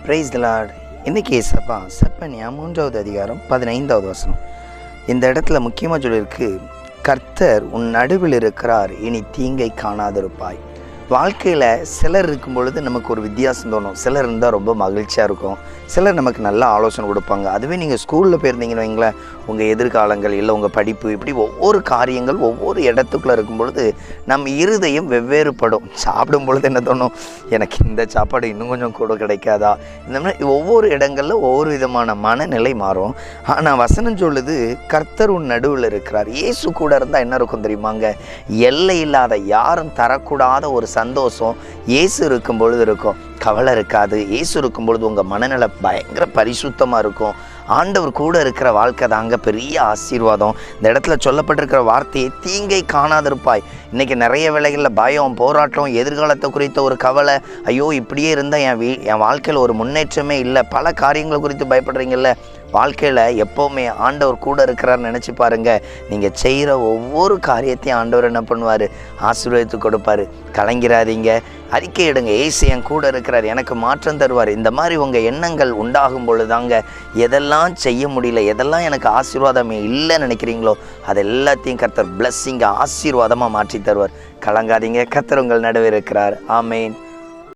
Praise the Lord. இன்றைக்கி ஏசப்பா செப்பனியா 3வது அதிகாரம் 15வது வசனம். இந்த இடத்துல முக்கியமாக சொல்லியிருக்கு, கர்த்தர் உன் நடுவில் இருக்கிறார், இனி தீங்கை காணாதிருப்பாய். வாழ்க்கையில் சிலர் இருக்கும் பொழுது நமக்கு ஒரு வித்தியாசம் தோணும். சிலர் இருந்தால் ரொம்ப மகிழ்ச்சியாக இருக்கும், சிலர் நமக்கு நல்ல ஆலோசனை கொடுப்பாங்க. அதுவே நீங்கள் ஸ்கூலில் போயிருந்தீங்கன்னு வைங்களேன், உங்கள் எதிர்காலங்கள் இல்லை உங்கள் படிப்பு, இப்படி ஒவ்வொரு காரியங்கள் ஒவ்வொரு இடத்துக்குள்ளே இருக்கும் பொழுது நம்ம இருதயம் வெவ்வேறுபடும். சாப்பிடும் பொழுது என்ன தோணும், எனக்கு இந்த சாப்பாடு இன்னும் கொஞ்சம் கூட கிடைக்காதா, இந்த மாதிரி ஒவ்வொரு இடங்களில் ஒவ்வொரு விதமான மனநிலை மாறும். ஆனால் வசனம் சொல்லுது, கர்த்தர் உன் நடுவில் இருக்கிறார். இயேசு கூட இருந்தால் என்ன இருக்கும் தெரியுமாங்க, எல்லை இல்லாத, யாரும் தரக்கூடாத ஒரு சந்தோஷம் இயேசு இருக்கும் பொழுது இருக்கும். கவலை இருக்காது. இயேசு இருக்கும் பொழுது உங்கள் மனநிலை பயங்கர பரிசுத்தமாக இருக்கும். ஆண்டவர் கூட இருக்கிற வாழ்க்கை தாங்க பெரிய ஆசீர்வாதம். இந்த இடத்துல சொல்லப்பட்டிருக்கிற வார்த்தையை தீங்கை காணாதிருப்பாய். இன்றைக்கி நிறைய வேளைகளில் பயம், போராட்டம், எதிர்காலத்தை குறித்த ஒரு கவலை, ஐயோ இப்படியே இருந்தால் என் வாழ்க்கையில் ஒரு முன்னேற்றமே இல்லை, பல காரியங்களை குறித்து பயப்படுறீங்கல்ல. வாழ்க்கையில் எப்போவுமே ஆண்டவர் கூட இருக்கிறார்னு நினச்சி பாருங்கள். நீங்கள் செய்கிற ஒவ்வொரு காரியத்தையும் ஆண்டவர் என்ன பண்ணுவார், ஆசீர்வதித்து கொடுப்பார். கலங்கிறாதீங்க, அறிக்கை எடுங்க, ஏசு என் கூட இருக்கிறார், எனக்கு மாற்றம் தருவார். இந்த மாதிரி உங்கள் எண்ணங்கள் உண்டாகும் பொழுதாங்க எதெல்லாம் செய்ய முடியல, எதெல்லாம் எனக்கு ஆசீர்வாதமே இல்லைன்னு நினைக்கிறீங்களோ அது எல்லாத்தையும் கர்த்தர் பிளஸ்ஸிங்க ஆசீர்வாதமாக மாற்றி தருவார். கலங்காதீங்க, கர்த்தர் உங்கள் நடுவே இருக்கிறார். ஆமேன்.